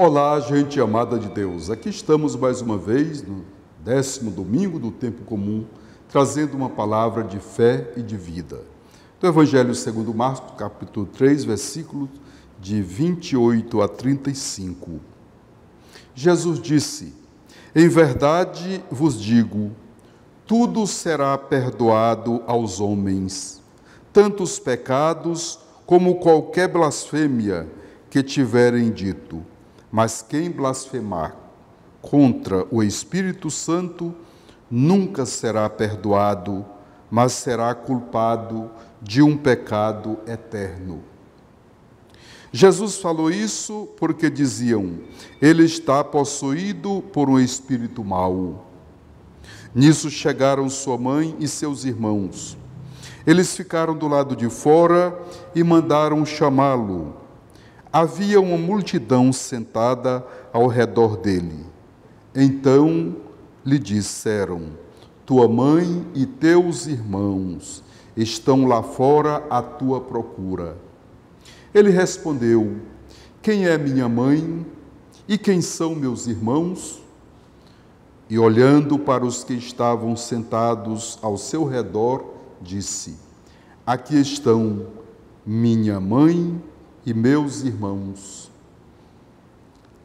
Olá, gente amada de Deus. Aqui estamos mais uma vez no 10º domingo do tempo comum, trazendo uma palavra de fé e de vida. Do Evangelho segundo Marcos, capítulo 3, versículos de 28 a 35. Jesus disse: Em verdade vos digo, tudo será perdoado aos homens, tanto os pecados como qualquer blasfêmia que tiverem dito. Mas quem blasfemar contra o Espírito Santo nunca será perdoado, mas será culpado de um pecado eterno. Jesus falou isso porque diziam: ele está possuído por um espírito mau. Nisso chegaram sua mãe e seus irmãos. Eles ficaram do lado de fora e mandaram chamá-lo. Havia uma multidão sentada ao redor dele. Então lhe disseram: tua mãe e teus irmãos estão lá fora à tua procura. Ele respondeu: quem é minha mãe e quem são meus irmãos? E olhando para os que estavam sentados ao seu redor, disse: aqui estão minha mãe e meus irmãos.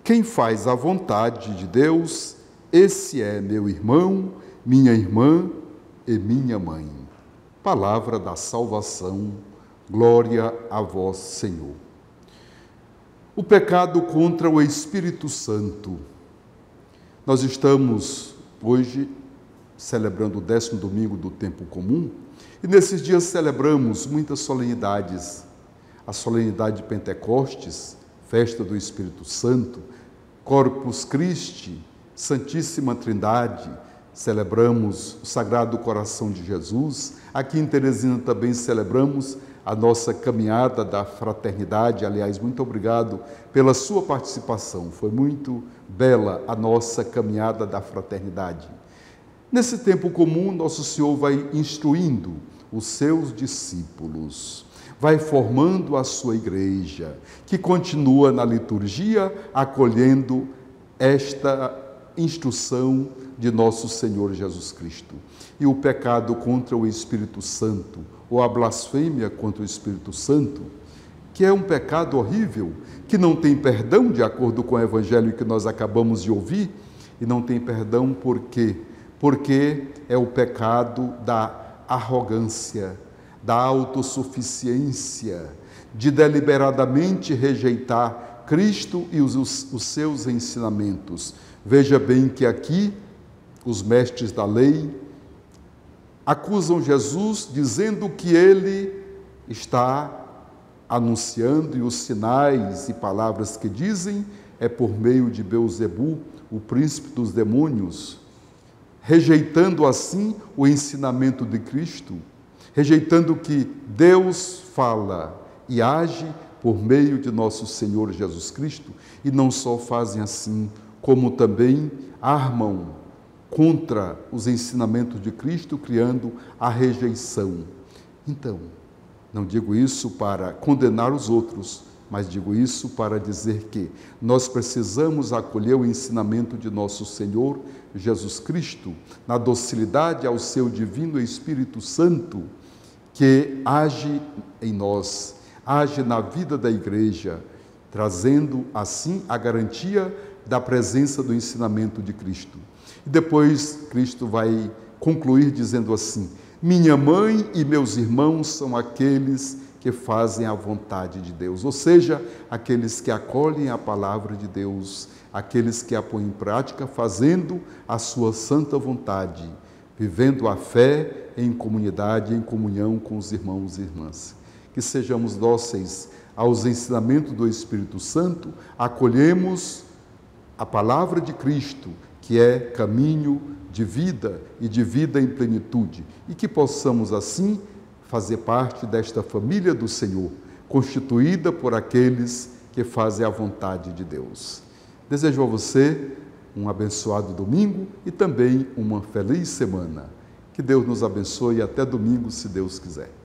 Quem faz a vontade de Deus, esse é meu irmão, minha irmã e minha mãe. Palavra da salvação, glória a vós, Senhor. O pecado contra o Espírito Santo. Nós estamos hoje celebrando o 10º domingo do tempo comum e nesses dias celebramos muitas solenidades. A solenidade de Pentecostes, festa do Espírito Santo, Corpus Christi, Santíssima Trindade, celebramos o Sagrado Coração de Jesus. Aqui em Teresina também celebramos a nossa caminhada da fraternidade. Aliás, muito obrigado pela sua participação, foi muito bela a nossa caminhada da fraternidade. Nesse tempo comum, Nosso Senhor vai instruindo os seus discípulos, vai formando a sua igreja, que continua na liturgia, acolhendo esta instrução de nosso Senhor Jesus Cristo. E o pecado contra o Espírito Santo, ou a blasfêmia contra o Espírito Santo, que é um pecado horrível, que não tem perdão, de acordo com o Evangelho que nós acabamos de ouvir, e não tem perdão por quê? Porque é o pecado da arrogância, da autossuficiência, de deliberadamente rejeitar Cristo e os seus ensinamentos. Veja bem que aqui os mestres da lei acusam Jesus dizendo que ele está anunciando, e os sinais e palavras que dizem é por meio de Beelzebu, o príncipe dos demônios, rejeitando assim o ensinamento de Cristo, rejeitando que Deus fala e age por meio de nosso Senhor Jesus Cristo, e não só fazem assim, como também armam contra os ensinamentos de Cristo, criando a rejeição. Então, não digo isso para condenar os outros, mas digo isso para dizer que nós precisamos acolher o ensinamento de nosso Senhor Jesus Cristo, na docilidade ao seu divino Espírito Santo, que age em nós, age na vida da igreja, trazendo assim a garantia da presença do ensinamento de Cristo. E depois Cristo vai concluir dizendo assim: minha mãe e meus irmãos são aqueles que fazem a vontade de Deus, ou seja, aqueles que acolhem a palavra de Deus, aqueles que a põem em prática, fazendo a sua santa vontade, vivendo a fé em comunidade, em comunhão com os irmãos e irmãs. Que sejamos dóceis aos ensinamentos do Espírito Santo, acolhemos a palavra de Cristo, que é caminho de vida e de vida em plenitude, e que possamos assim fazer parte desta família do Senhor, constituída por aqueles que fazem a vontade de Deus. Desejo a você um abençoado domingo e também uma feliz semana. Que Deus nos abençoe e até domingo, se Deus quiser.